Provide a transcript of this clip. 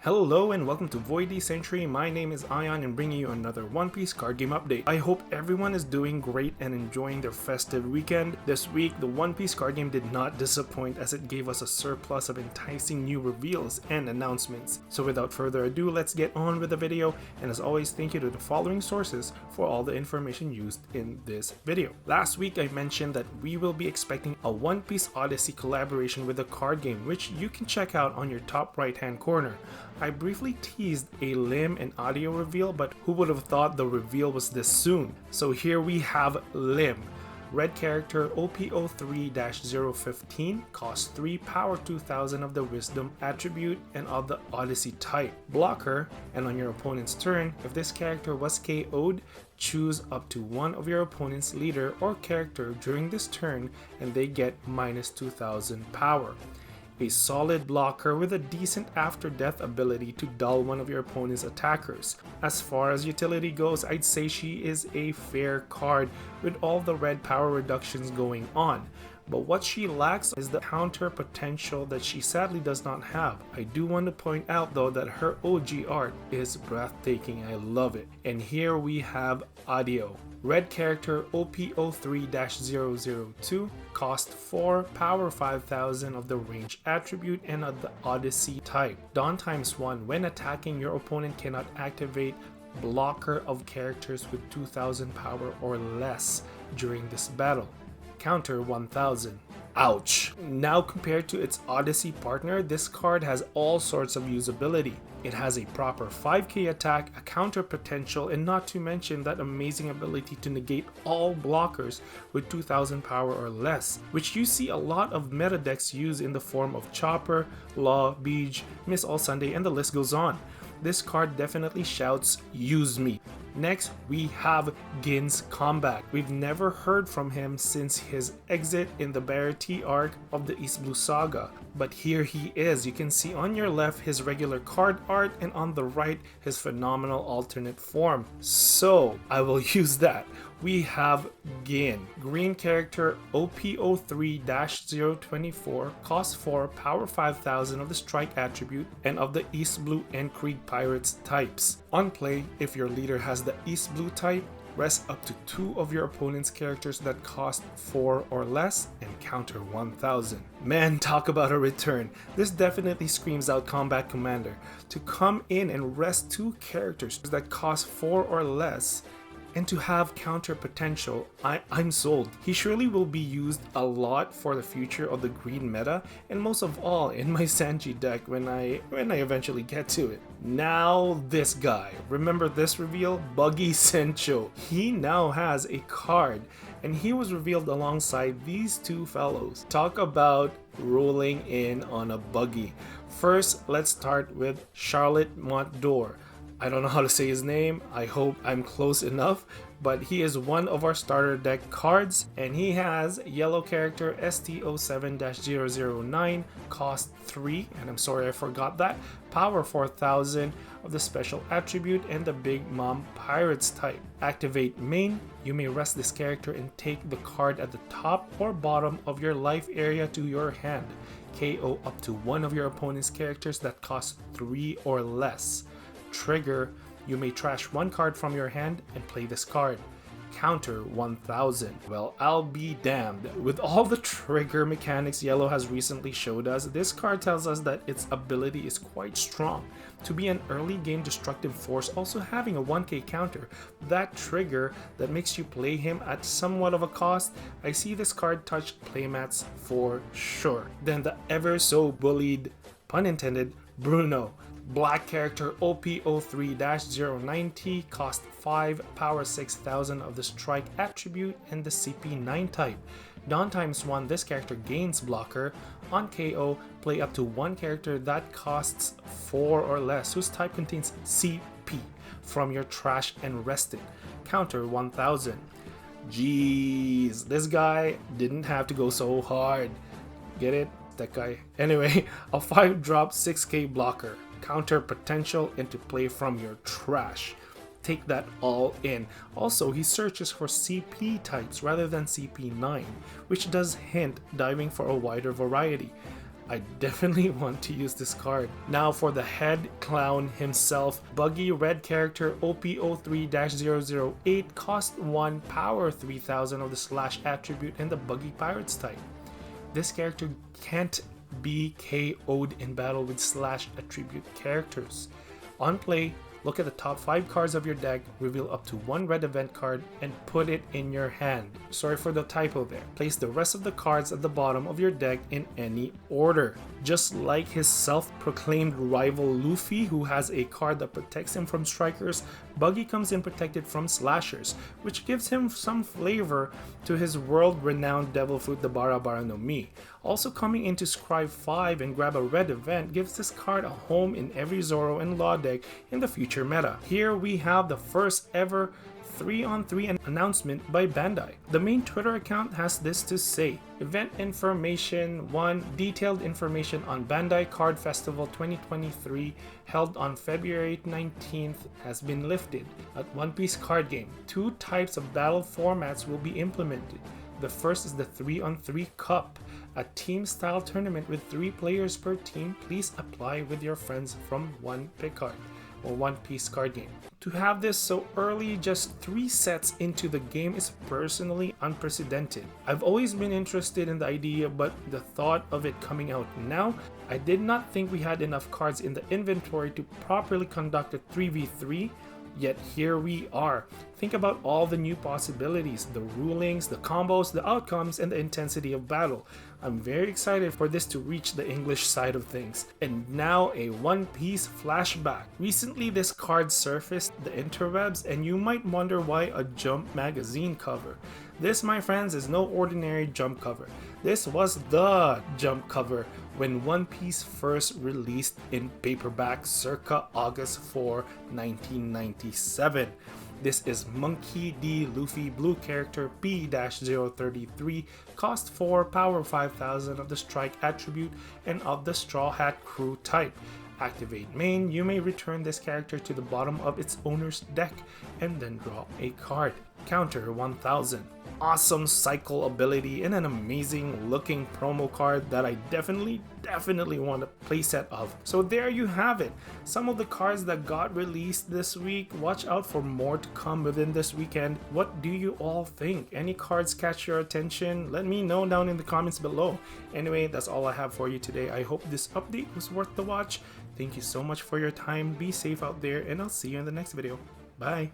Hello and welcome to Buggy Central. My name is Ion and bringing you another One Piece card game update. I hope everyone is doing great and enjoying their festive weekend. This week, the One Piece card game did not disappoint as it gave us a surplus of enticing new reveals and announcements. So without further ado, let's get on with the video. And as always, thank you to the following sources for all the information used in this video. Last week, I mentioned that we will be expecting a One Piece Odyssey collaboration with the card game, which you can check out on your top right hand corner. I briefly teased a limb and audio reveal, but who would have thought the reveal was this soon? So here we have limb. Red character OP03-015 costs 3 power 2000 of the wisdom attribute and of the Odyssey type. Blocker, and on your opponent's turn, if this character was KO'd, choose up to one of your opponent's leader or character during this turn and they get minus 2000 power. A solid blocker with a decent after death ability to dull one of your opponent's attackers. As far as utility goes, I'd say she is a fair card with all the red power reductions going on. But what she lacks is the counter potential that she sadly does not have. I do want to point out though that her OG art is breathtaking. I love it. And here we have audio. Red character OP03-002 cost 4 power 5000 of the range attribute and of the Odyssey type. Dawn times 1. When attacking, your opponent cannot activate blocker of characters with 2000 power or less during this battle. Counter 1000. Ouch! Now compared to its Odyssey partner, this card has all sorts of usability. It has a proper 5k attack, a counter potential, and not to mention that amazing ability to negate all blockers with 2000 power or less, which you see a lot of meta decks use in the form of Chopper, Law, Beej, Miss All Sunday, and the list goes on. This card definitely shouts, use me. Next, we have Gin's comeback. We've never heard from him since his exit in the Barity arc of the East Blue Saga. But here he is. You can see on your left his regular card art and on the right his phenomenal alternate form. So I will use that. We have Gin. Green character OP03-024 costs 4 power 5000 of the strike attribute and of the East Blue and Krieg Pirates types. On play, if your leader has the East Blue type, rest up to 2 of your opponent's characters that cost 4 or less and counter 1000. Man, talk about a return. This definitely screams out Combat Commander. To come in and rest 2 characters that cost 4 or less and to have counter potential, I'm sold. He surely will be used a lot for the future of the green meta, and most of all in my Sanji deck when I eventually get to it. Now this guy, remember this reveal? Buggy Central. He now has a card and he was revealed alongside these two fellows. Talk about rolling in on a buggy. First, let's start with Charlotte Montdor. I don't know how to say his name, I hope I'm close enough, but he is one of our starter deck cards and he has yellow character ST07-009, cost 3, and I'm sorry I forgot that, power 4000 of the special attribute and the Big Mom Pirates type. Activate main, you may rest this character and take the card at the top or bottom of your life area to your hand. KO up to one of your opponent's characters that cost 3 or less. Trigger, you may trash one card from your hand and play this card. Counter 1000. Well, I'll be damned. With all the trigger mechanics Yellow has recently showed us, this card tells us that its ability is quite strong. To be an early game destructive force, also having a 1k counter, that trigger that makes you play him at somewhat of a cost, I see this card touch playmats for sure. Then the ever so bullied, pun intended, Bruno. Black character OP03-090 cost 5 power 6000 of the strike attribute and the CP9 type. Dawn times 1, this character gains blocker. On KO, play up to one character that costs 4 or less whose type contains CP from your trash and rest it. Counter 1000. Jeez, this guy didn't have to go so hard. Get it? That guy. Anyway, a 5-drop 6k blocker. Counter potential into play from your trash. Take that all in. Also, he searches for CP types rather than CP9, which does hint diving for a wider variety. I definitely want to use this card. Now for the head clown himself, Buggy red character OP03-008, cost 1, power 3000 of the slash attribute and the Buggy Pirates type. This character can't be KO'd in battle with slash attribute characters. On play, look at the top 5 cards of your deck, reveal up to 1 red event card, and put it in your hand. Sorry for the typo there. Place the rest of the cards at the bottom of your deck in any order. Just like his self-proclaimed rival Luffy, who has a card that protects him from strikers, Buggy comes in protected from slashers, which gives him some flavor to his world-renowned Devil Fruit, the Bara Bara no Mi. Also coming into Scribe 5 and grab a red event gives this card a home in every Zoro and Law deck in the future meta. Here we have the first ever 3-on-3 announcement by Bandai. The main Twitter account has this to say: event information 1, detailed information on Bandai Card Festival 2023 held on February 19th has been lifted. At One Piece card game, 2 types of battle formats will be implemented. The first is the 3-on-3 Cup, a team-style tournament with 3 players per team. Please apply with your friends from One Piece card game. To have this so early, just 3 sets into the game, is personally unprecedented. I've always been interested in the idea, but the thought of it coming out now, I did not think we had enough cards in the inventory to properly conduct a 3v3. Yet here we are. Think about all the new possibilities, the rulings, the combos, the outcomes, and the intensity of battle. I'm very excited for this to reach the English side of things. And now a One Piece flashback. Recently this card surfaced the interwebs, and you might wonder why a Jump magazine cover. This, my friends, is no ordinary Jump cover. This was the Jump cover when One Piece first released in paperback circa August 4, 1997. This is Monkey D. Luffy blue character P-033, cost 4, power 5000 of the strike attribute and of the Straw Hat Crew type. Activate main, you may return this character to the bottom of its owner's deck and then draw a card. Counter 1000. Awesome cycle ability and an amazing looking promo card that I definitely want a playset of. So there you have it. Some of the cards that got released this week. Watch out for more to come within this weekend. What do you all think? Any cards catch your attention? Let me know down in the comments below. Anyway, that's all I have for you today. I hope this update was worth the watch. Thank you so much for your time. Be safe out there, and I'll see you in the next video. Bye.